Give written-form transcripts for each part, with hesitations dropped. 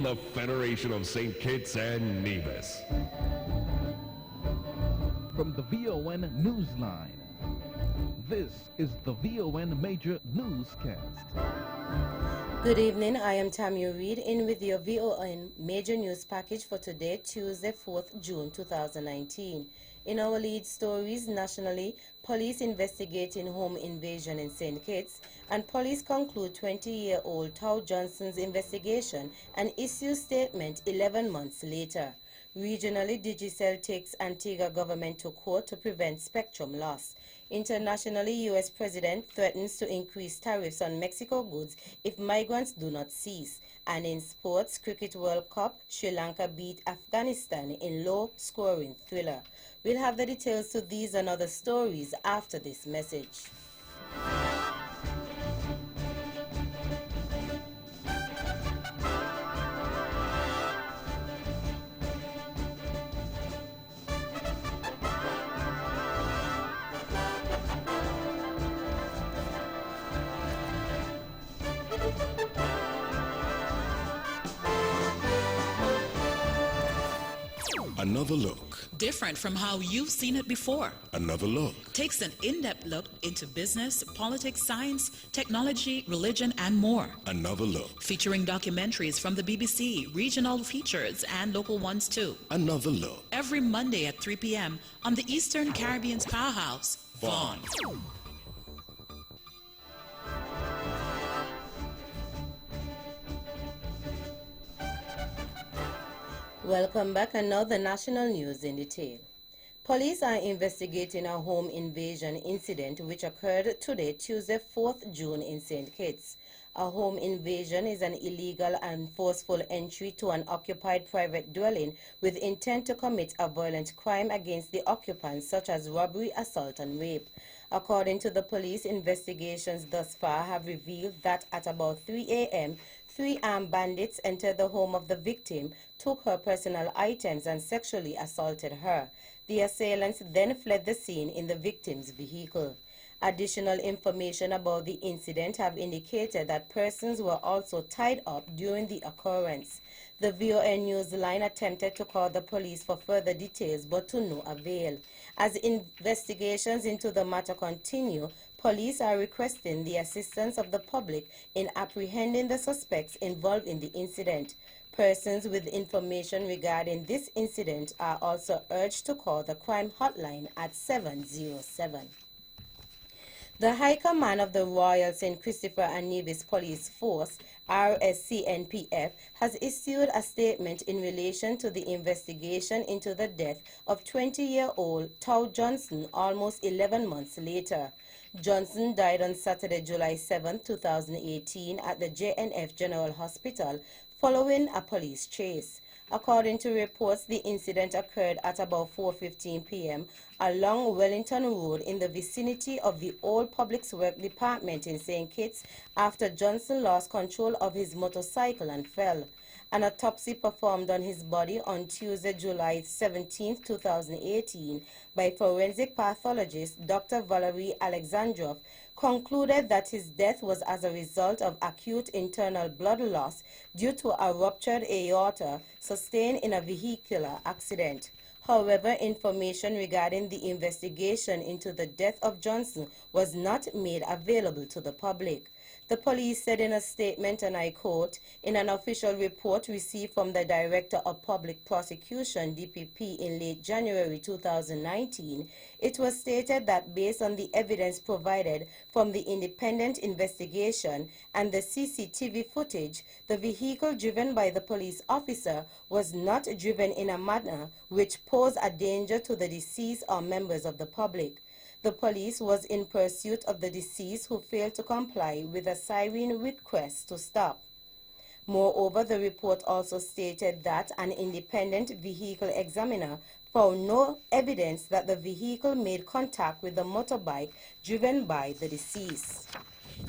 the Federation of St. Kitts and Nevis. From the VON Newsline, this is the VON Major Newscast. Good evening, I am Tammy Reed in with your VON Major News Package for today, Tuesday, 4th June 2019. In our lead stories nationally, police investigating home invasion in St. Kitts, and police conclude 20-year-old Tao Johnson's investigation and issue statement 11 months later. Regionally, Digicel takes Antigua government to court to prevent spectrum loss. Internationally, U.S. President threatens to increase tariffs on Mexico goods if migrants do not cease. And in sports, Cricket World Cup, Sri Lanka beat Afghanistan in low-scoring thriller. We'll have the details to these and other stories after this message. Another look. Different from how you've seen it before. Another look. Takes an in-depth look into business, politics, science, technology, religion, and more. Another look. Featuring documentaries from the BBC, regional features, and local ones too. Another look. Every Monday at 3 p.m. on the Eastern Caribbean's powerhouse, Vaughan. Welcome back, and now the national news in detail. Police are investigating a home invasion incident which occurred today, Tuesday, 4th June in St. Kitts. A home invasion is an illegal and forceful entry to an occupied private dwelling with intent to commit a violent crime against the occupants, such as robbery, assault, and rape. According to the police, investigations thus far have revealed that at about 3 a.m., 3 armed bandits entered the home of the victim, took her personal items, and sexually assaulted her. The assailants then fled the scene in the victim's vehicle. Additional information about the incident have indicated that persons were also tied up during the occurrence. The VON Newsline attempted to call the police for further details, but to no avail. As investigations into the matter continue, police are requesting the assistance of the public in apprehending the suspects involved in the incident. Persons with information regarding this incident are also urged to call the crime hotline at 707. The High Command of the Royal St. Christopher and Nevis Police Force, RSCNPF, has issued a statement in relation to the investigation into the death of 20-year-old Tao Johnson almost 11 months later. Johnson died on Saturday, July 7, 2018 at the JNF General Hospital following a police chase. According to reports, the incident occurred at about 4:15 p.m. along Wellington Road in the vicinity of the Old Public Works Department in St. Kitts after Johnson lost control of his motorcycle and fell. An autopsy performed on his body on Tuesday, July 17, 2018 by forensic pathologist Dr. Valerie Alexandrov concluded that his death was as a result of acute internal blood loss due to a ruptured aorta sustained in a vehicular accident. However, information regarding the investigation into the death of Johnson was not made available to the public. The police said in a statement, and I quote, "In an official report received from the Director of Public Prosecution, DPP, in late January 2019, it was stated that based on the evidence provided from the independent investigation and the CCTV footage, the vehicle driven by the police officer was not driven in a manner which posed a danger to the deceased or members of the public. The police was in pursuit of the deceased who failed to comply with a siren request to stop." Moreover, the report also stated that an independent vehicle examiner found no evidence that the vehicle made contact with the motorbike driven by the deceased.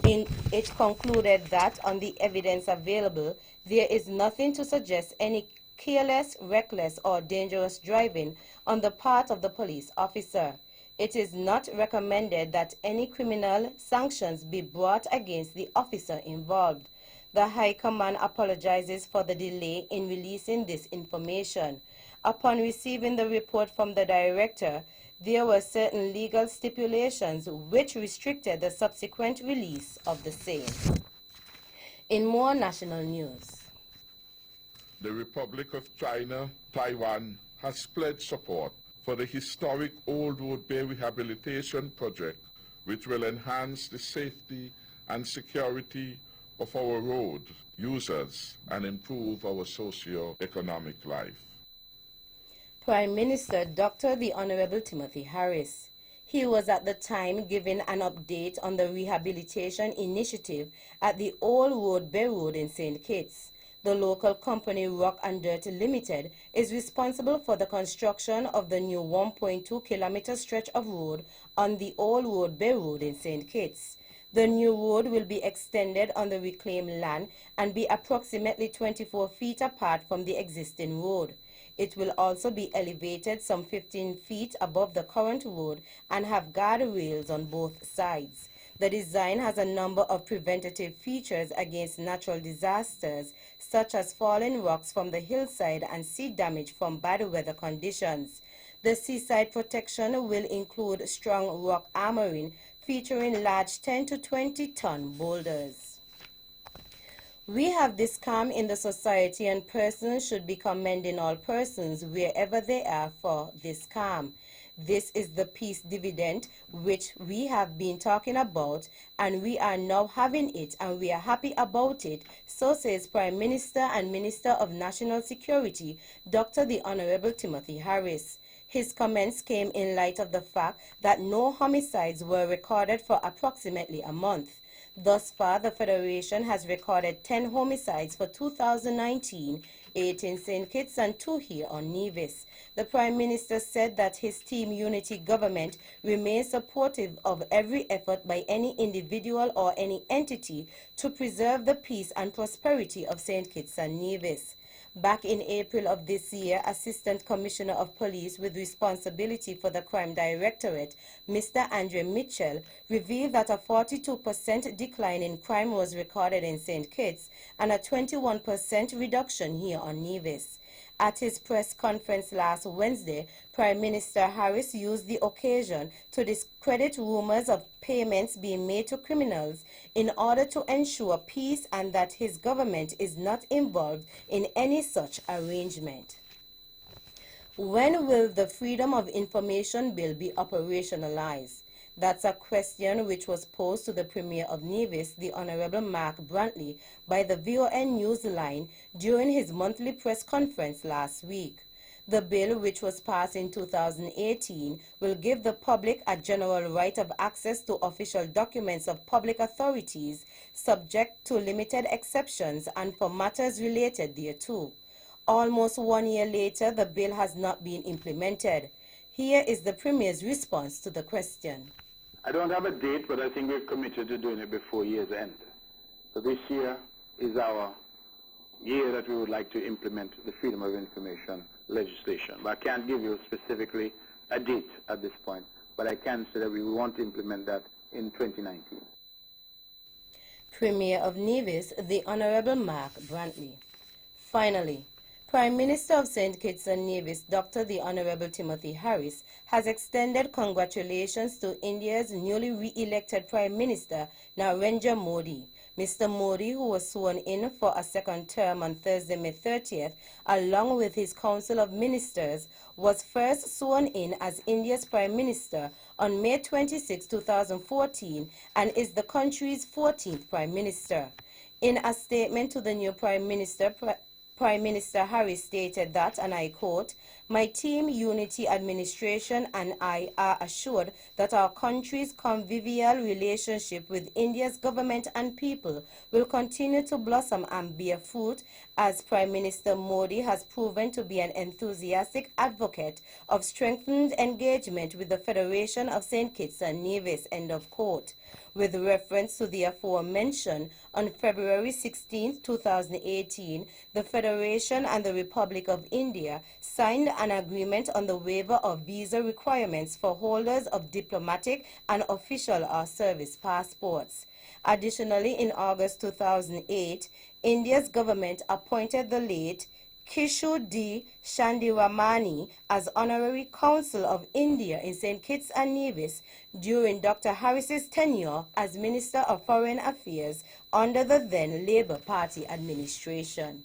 It concluded that on the evidence available, there is nothing to suggest any careless, reckless, or dangerous driving on the part of the police officer. It is not recommended that any criminal sanctions be brought against the officer involved. The High Command apologizes for the delay in releasing this information. Upon receiving the report from the director, there were certain legal stipulations which restricted the subsequent release of the same. In more national news, the Republic of China, Taiwan, has pledged support for the historic Old Road Bay Rehabilitation Project, which will enhance the safety and security of our road users and improve our socio-economic life. Prime Minister Dr. the Honorable Timothy Harris. He was at the time giving an update on the rehabilitation initiative at the Old Road Bay Road in St. Kitts. The local company Rock and Dirt Limited is responsible for the construction of the new 1.2-kilometer stretch of road on the Old Road Bay Road in St. Kitts. The new road will be extended on the reclaimed land and be approximately 24 feet apart from the existing road. It will also be elevated some 15 feet above the current road and have guardrails on both sides. The design has a number of preventative features against natural disasters, such as falling rocks from the hillside and sea damage from bad weather conditions. The seaside protection will include strong rock armoring, featuring large 10 to 20-ton boulders. We have this calm in the society, and persons should be commending all persons wherever they are for this calm. This is the peace dividend which we have been talking about, and we are now having it, and we are happy about it, so says Prime Minister and Minister of National Security, Dr. the Honorable Timothy Harris. His comments came in light of the fact that no homicides were recorded for approximately a month. Thus far, the Federation has recorded 10 homicides for 2019, 8 in St. Kitts and 2 here on Nevis. The Prime Minister said that his Team Unity government remains supportive of every effort by any individual or any entity to preserve the peace and prosperity of St. Kitts and Nevis. Back in April of this year, Assistant Commissioner of Police with responsibility for the Crime Directorate, Mr. Andre Mitchell, revealed that a 42% decline in crime was recorded in St. Kitts and a 21% reduction here on Nevis. At his press conference last Wednesday, Prime Minister Harris used the occasion to discredit rumors of payments being made to criminals in order to ensure peace, and that his government is not involved in any such arrangement. When will the Freedom of Information Bill be operationalized? That's a question which was posed to the Premier of Nevis, the Honorable Mark Brantley, by the VON Newsline during his monthly press conference last week. The bill, which was passed in 2018, will give the public a general right of access to official documents of public authorities, subject to limited exceptions and for matters related thereto. Almost 1 year later, the bill has not been implemented. Here is the Premier's response to the question. I don't have a date, but I think we're committed to doing it before year's end. So this year is our year that we would like to implement the Freedom of Information legislation. But I can't give you specifically a date at this point, but I can say that we want to implement that in 2019. Premier of Nevis, the Honorable Mark Brantley. Finally, Prime Minister of St. Kitts and Nevis, Dr. the Honorable Timothy Harris, has extended congratulations to India's newly re-elected Prime Minister, Narendra Modi. Mr. Modi, who was sworn in for a second term on Thursday, May 30th, along with his Council of Ministers, was first sworn in as India's Prime Minister on May 26, 2014, and is the country's 14th Prime Minister. In a statement to the new Prime Minister, Prime Minister Harris stated that, and I quote, "My Team Unity administration and I are assured that our country's convivial relationship with India's government and people will continue to blossom and bear fruit, as Prime Minister Modi has proven to be an enthusiastic advocate of strengthened engagement with the Federation of St. Kitts and Nevis, end of quote. With reference to the aforementioned, on February 16, 2018, the Federation and the Republic of India signed an agreement on the waiver of visa requirements for holders of diplomatic and official or service passports. Additionally, in August 2008, India's government appointed the late Kishore D. Shandiramani as Honorary Consul of India in St. Kitts and Nevis during Dr. Harris's tenure as Minister of Foreign Affairs under the then Labour Party administration.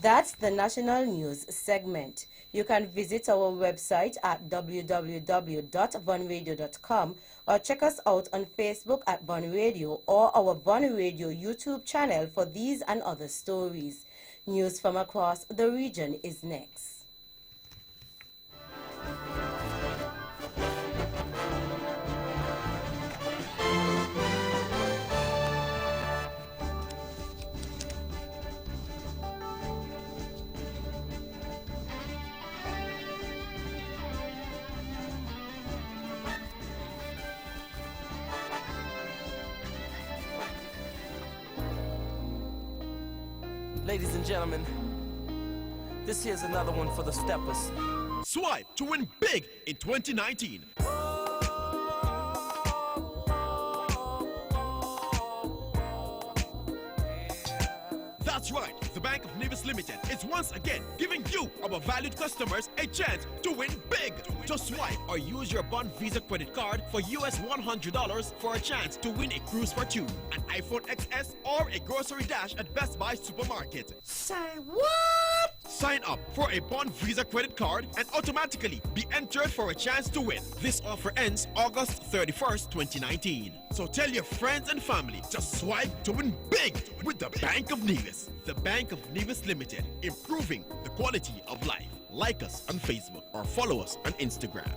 That's the national news segment. You can visit our website at www.vonradio.com or check us out on Facebook at Von Radio or our Von Radio YouTube channel for these and other stories. News from across the region is next. Ladies and gentlemen, this here's another one for the steppers. Swipe to win big in 2019. That's right, the Bank of Nevis Limited is once again giving you, our valued customers, a chance to win big. Just swipe or use your Bond Visa credit card for US $100 for a chance to win a cruise for two, an iPhone XS, or a grocery dash at Best Buy Supermarket. Say what? Sign up for a Bond Visa credit card and automatically be entered for a chance to win. This offer ends August 31st, 2019. So tell your friends and family, just swipe to win big with the Bank of Nevis. The Bank of Nevis Limited, improving the quality of life. Like us on Facebook or follow us on Instagram.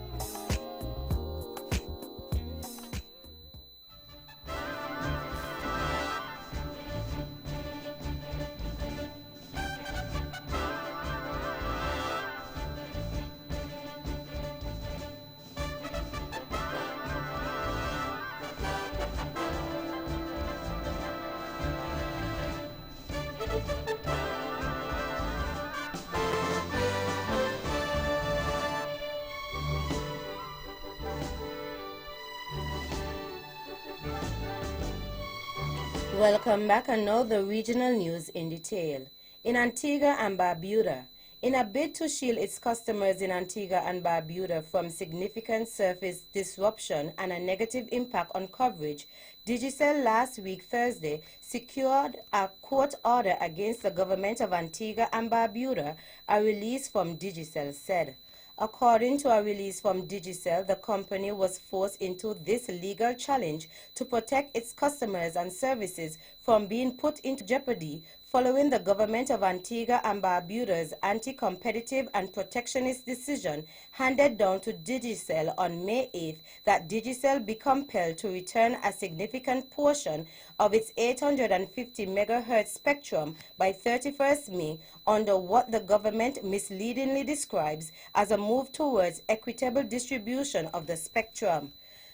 Welcome back, and now the regional news in detail. In Antigua and Barbuda, in a bid to shield its customers in Antigua and Barbuda from significant service disruption and a negative impact on coverage, Digicel last week Thursday secured a court order against the government of Antigua and Barbuda, a release from Digicel said. According to a release from Digicel, the company was forced into this legal challenge to protect its customers and services from being put into jeopardy following the government of Antigua and Barbuda's anti-competitive and protectionist decision handed down to Digicel on May 8th that Digicel be compelled to return a significant portion of its 850 MHz spectrum by 31st May under what the government misleadingly describes as a move towards equitable distribution of the spectrum.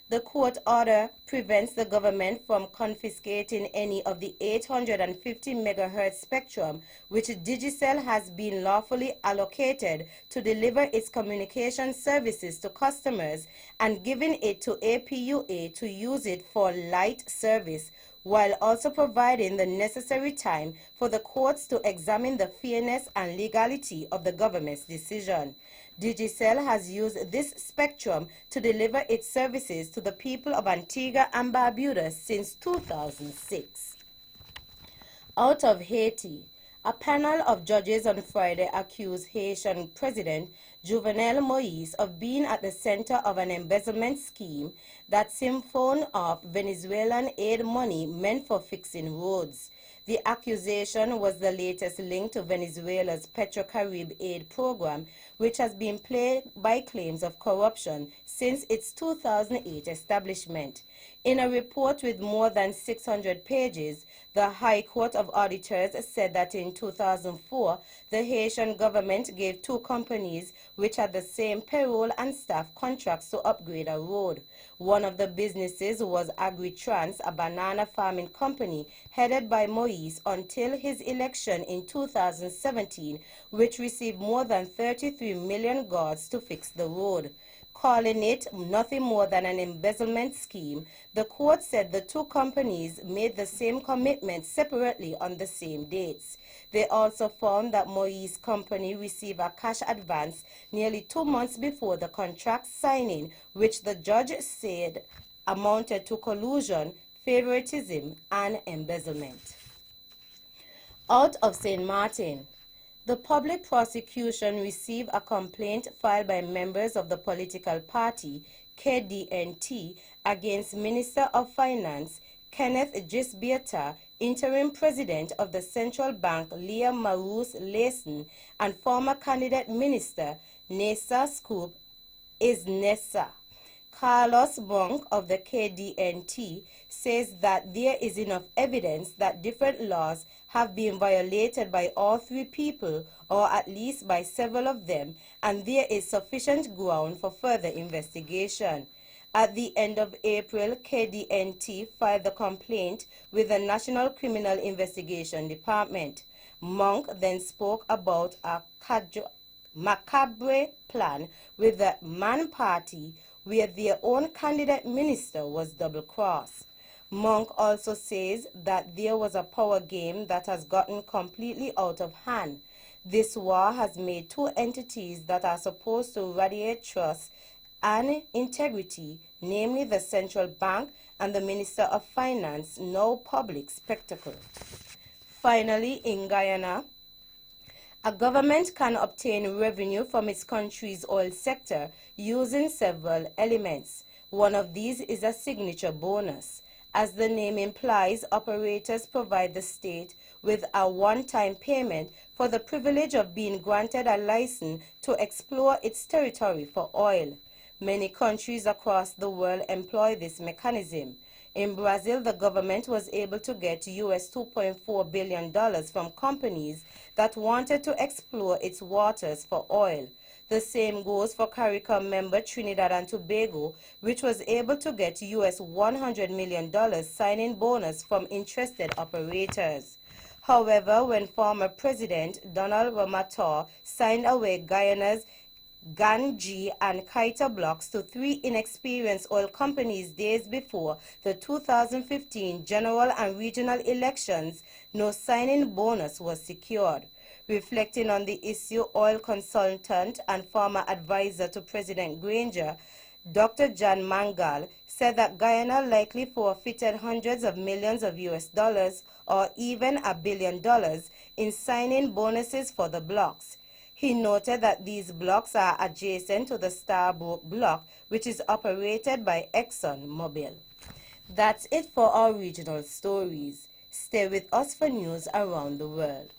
The court order prevents the government from confiscating any of the 850 MHz spectrum which Digicel has been lawfully allocated to deliver its communication services to customers and giving it to APUA to use it for light service, while also providing the necessary time for the courts to examine the fairness and legality of the government's decision. Digicel has used this spectrum to deliver its services to the people of Antigua and Barbuda since 2006. Out of Haiti, a panel of judges on Friday accused Haitian President Jovenel Moïse of being at the center of an embezzlement scheme that siphoned off Venezuelan aid money meant for fixing roads. The accusation was the latest link to Venezuela's PetroCaribe aid program, which has been plagued by claims of corruption since its 2008 establishment. In a report with more than 600 pages, The High Court of Auditors said that in 2004, the Haitian government gave 2 companies which had the same payroll and staff contracts to upgrade a road. One of the businesses was Agritrans, a banana farming company headed by Moise until his election in 2017, which received more than 33 million gods to fix the road. Calling it nothing more than an embezzlement scheme, the court said the 2 companies made the same commitment separately on the same dates. They also found that Moise company received a cash advance nearly 2 months before the contract signing, which the judge said amounted to collusion, favoritism, and embezzlement. Out of St. Martin, the public prosecution received a complaint filed by members of the political party KDNT against Minister of Finance Kenneth Gisbieta, interim president of the Central Bank Leah Marous Layson, and former candidate minister Nessa Scoop Isnessa. Carlos Monk of the KDNT says that there is enough evidence that different laws have been violated by all 3 people, or at least by several of them, and there is sufficient ground for further investigation. At the end of April, KDNT filed the complaint with the National Criminal Investigation Department. Monk then spoke about a macabre plan with the Man Party, where their own candidate minister was double-crossed. Monk also says that there was a power game that has gotten completely out of hand. This war has made 2 entities that are supposed to radiate trust and integrity, namely the Central Bank and the Minister of Finance, now public spectacle. Finally, in Guyana, a government can obtain revenue from its country's oil sector using several elements. One of these is a signature bonus. As the name implies, operators provide the state with a one-time payment for the privilege of being granted a license to explore its territory for oil. Many countries across the world employ this mechanism. In Brazil, the government was able to get US $2.4 billion from companies that wanted to explore its waters for oil. The same goes for CARICOM member Trinidad and Tobago, which was able to get US $100 million signing bonus from interested operators. However, when former President Donald Ramotor signed away Guyana's Ganji and Kaita blocks to 3 inexperienced oil companies days before the 2015 general and regional elections, no signing bonus was secured. Reflecting on the issue, oil consultant and former advisor to President Granger, Dr. John Mangal, said that Guyana likely forfeited hundreds of millions of US dollars or even $1 billion in signing bonuses for the blocks. He noted that these blocks are adjacent to the Starbrook block, which is operated by ExxonMobil. That's it for our regional stories. Stay with us for news around the world.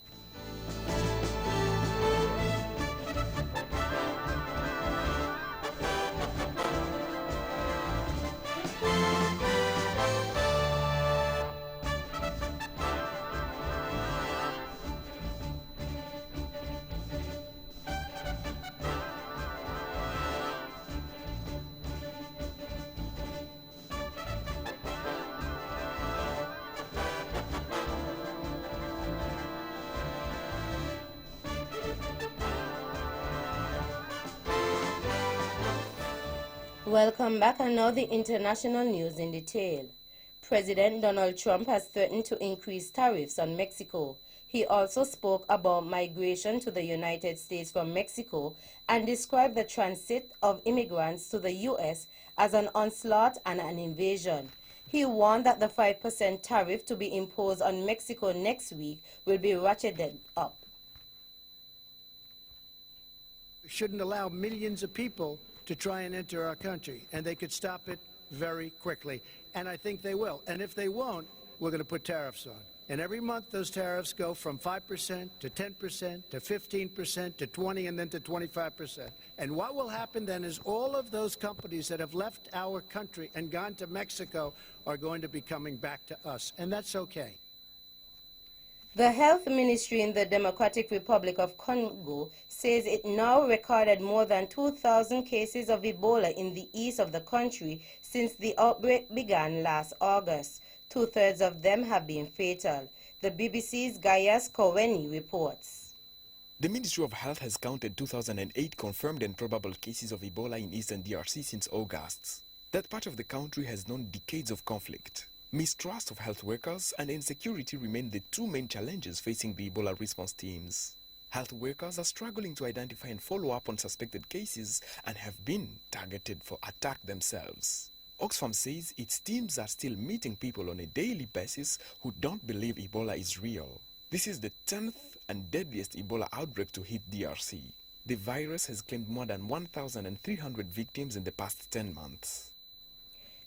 Welcome back, and now the international news in detail. President Donald Trump has threatened to increase tariffs on Mexico. He also spoke about migration to the United States from Mexico and described the transit of immigrants to the U.S. as an onslaught and an invasion. He warned that the 5% tariff to be imposed on Mexico next week will be ratcheted up. We shouldn't allow millions of people to try and enter our country, and they could stop it very quickly. And I think they will. And if they won't, we're going to put tariffs on. And every month those tariffs go from 5% to 10% to 15% to 20% and then to 25%. And what will happen then is all of those companies that have left our country and gone to Mexico are going to be coming back to us. And that's okay. The Health Ministry in the Democratic Republic of Congo says it now recorded more than 2,000 cases of Ebola in the east of the country since the outbreak began last August. Two-thirds of them have been fatal. The BBC's Gaius Koweni reports. The Ministry of Health has counted 2,008 confirmed and probable cases of Ebola in eastern DRC since August. That part of the country has known decades of conflict. Mistrust of health workers and insecurity remain the two main challenges facing the Ebola response teams. Health workers are struggling to identify and follow up on suspected cases and have been targeted for attack themselves. Oxfam says its teams are still meeting people on a daily basis who don't believe Ebola is real. This is the 10th and deadliest Ebola outbreak to hit DRC. The virus has claimed more than 1,300 victims in the past 10 months.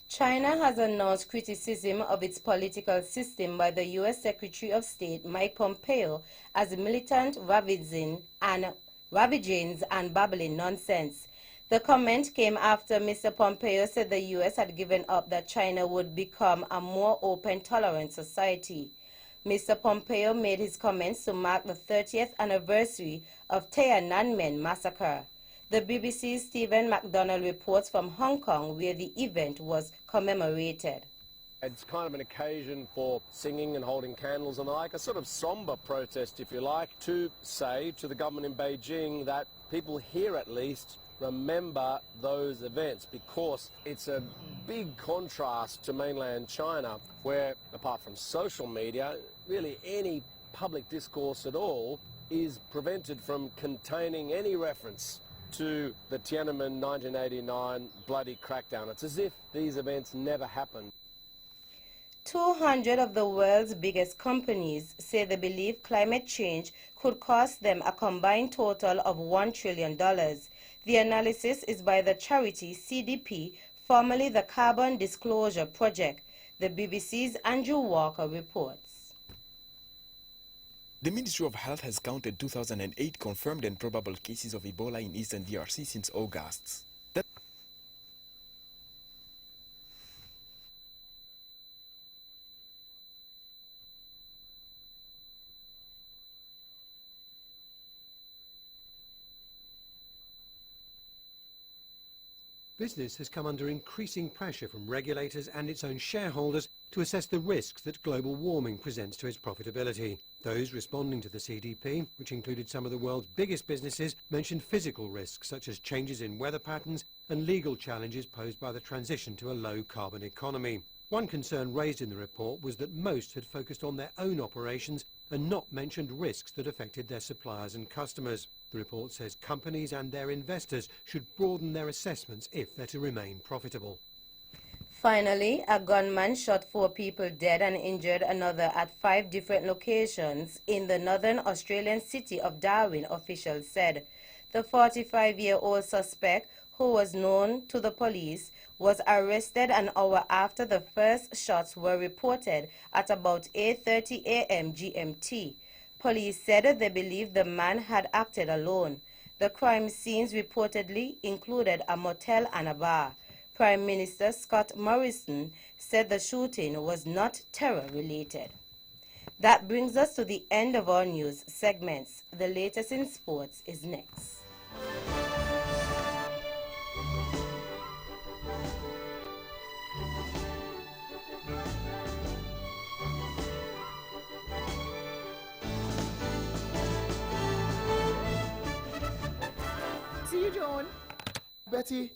China has announced criticism of its political system by the U.S. Secretary of State Mike Pompeo as militant, ravaging and babbling nonsense. The comment came after Mr. Pompeo said the U.S. had given up that China would become a more open, tolerant society. Mr. Pompeo made his comments to mark the 30th anniversary of Tiananmen massacre. The BBC's Stephen MacDonald reports from Hong Kong, where the event was commemorated. It's kind of an occasion for singing and holding candles and the like, a sort of somber protest, if you like, to say to the government in Beijing that people here at least remember those events, because it's a big contrast to mainland China, where apart from social media, really any public discourse at all is prevented from containing any reference to the Tiananmen 1989 bloody crackdown. It's as if these events never happened. 200 of the world's biggest companies say they believe climate change could cost them a combined total of $1 trillion. The analysis is by the charity CDP, formerly the Carbon Disclosure Project. The BBC's Andrew Walker reports. The Ministry of Health has counted 2,008 confirmed and probable cases of Ebola in eastern DRC since August. Business has come under increasing pressure from regulators and its own shareholders to assess the risks that global warming presents to its profitability. Those responding to the CDP, which included some of the world's biggest businesses, mentioned physical risks such as changes in weather patterns and legal challenges posed by the transition to a low-carbon economy. One concern raised in the report was that most had focused on their own operations and not mentioned risks that affected their suppliers and customers. The report says companies and their investors should broaden their assessments if they're to remain profitable. Finally, a gunman shot 4 people dead and injured another at 5 different locations in the northern Australian city of Darwin, officials said. The 45-year-old suspect, who was known to the police, was arrested an hour after the first shots were reported at about 8:30 a.m. GMT. Police said they believed the man had acted alone. The crime scenes reportedly included a motel and a bar. Prime Minister Scott Morrison said the shooting was not terror-related. That brings us to the end of our news segments. The latest in sports is next. See you, John. Betty,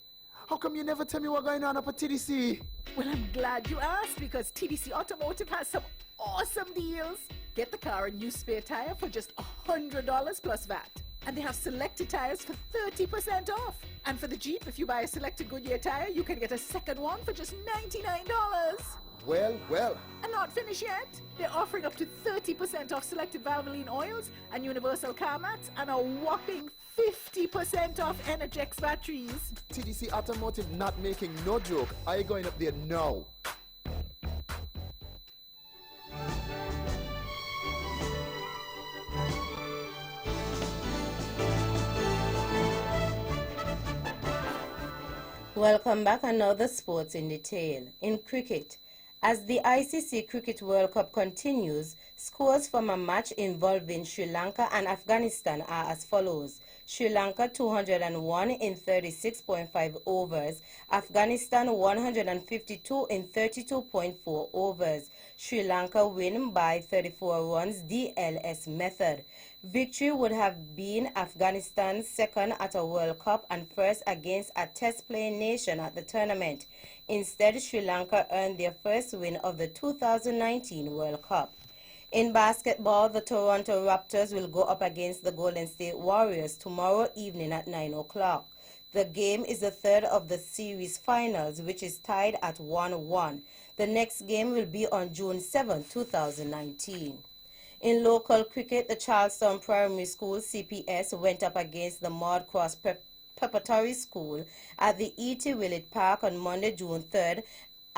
how come you never tell me what's going on up at TDC? Well, I'm glad you asked, because TDC Automotive has some awesome deals. Get the car a new spare tire for just $100 plus VAT. And they have selected tires for 30% off. And for the Jeep, if you buy a selected Goodyear tire, you can get a second one for just $99. Well. And not finished yet. They're offering up to 30% off selected Valvoline oils and universal car mats, and a whopping 50% off Energix batteries. TDC Automotive not making no joke. I going up there now. Welcome back, and now the sports in detail. In cricket, as the ICC Cricket World Cup continues, Scores from a match involving Sri Lanka and Afghanistan are as follows. Sri Lanka 201 in 36.5 overs, Afghanistan 152 in 32.4 overs. Sri Lanka win by 34 runs DLS method. Victory would have been Afghanistan's second at a World Cup and first against a test-playing nation at the tournament. Instead, Sri Lanka earned their first win of the 2019 World Cup. In basketball, the Toronto Raptors will go up against the Golden State Warriors tomorrow evening at 9 o'clock. The game is the third of the series finals, which is tied at 1-1. The next game will be on June 7, 2019. In local cricket, the Charlestown Primary School CPS went up against the Maud Cross Preparatory School at the E.T. Willett Park on Monday, June 3rd,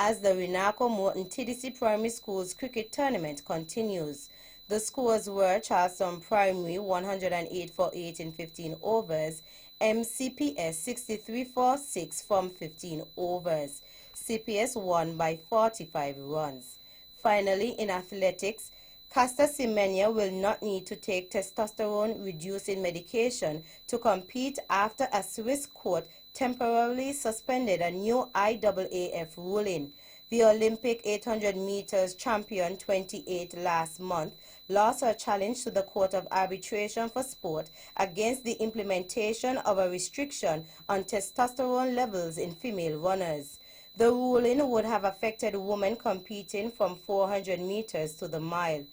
as the Renaco Morton TDC Primary Schools cricket tournament continues. The scores were Charlestown Primary 108 for 8 in 15 overs, MCPS 63 for 6 from 15 overs. CPS won by 45 runs. Finally, in athletics, Caster Semenya will not need to take testosterone-reducing medication to compete after a Swiss court temporarily suspended a new IAAF ruling. The Olympic 800 meters champion 28 last month lost her challenge to the Court of Arbitration for Sport against the implementation of a restriction on testosterone levels in female runners. The ruling would have affected women competing from 400 meters to the mile.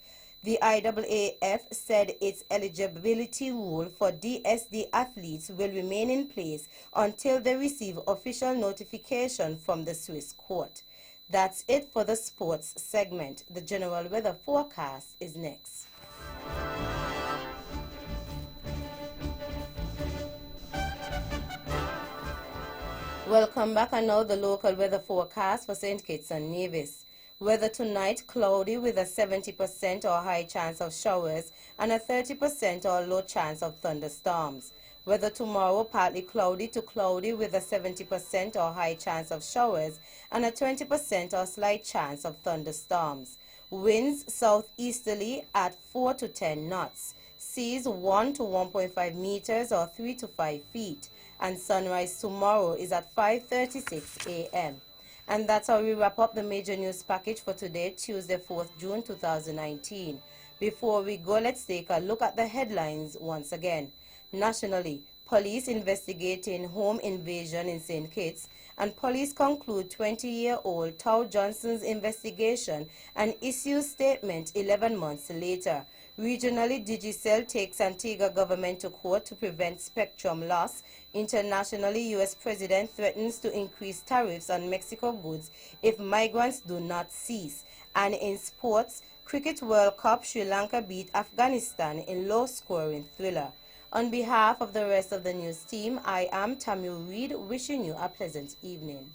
The IAAF said its eligibility rule for DSD athletes will remain in place until they receive official notification from the Swiss court. That's it for the sports segment. The general weather forecast is next. Welcome back, and now the local weather forecast for St. Kitts and Nevis. Weather tonight, cloudy with a 70% or high chance of showers and a 30% or low chance of thunderstorms. Weather tomorrow, partly cloudy to cloudy with a 70% or high chance of showers and a 20% or slight chance of thunderstorms. Winds southeasterly at 4 to 10 knots. Seas 1 to 1.5 meters or 3 to 5 feet. And sunrise tomorrow is at 5:36 a.m. And that's how we wrap up the major news package for today, Tuesday, 4th June 2019. Before we go, let's take a look at the headlines once again. Nationally, police investigating home invasion in St. Kitts, and police conclude 20-year-old Tao Johnson's investigation and issue statement 11 months later. Regionally, Digicel takes Antigua government to court to prevent spectrum loss. Internationally, U.S. President threatens to increase tariffs on Mexico goods if migrants do not cease. And in sports, Cricket World Cup, Sri Lanka beat Afghanistan in low-scoring thriller. On behalf of the rest of the news team, I am Tamil Reid, wishing you a pleasant evening.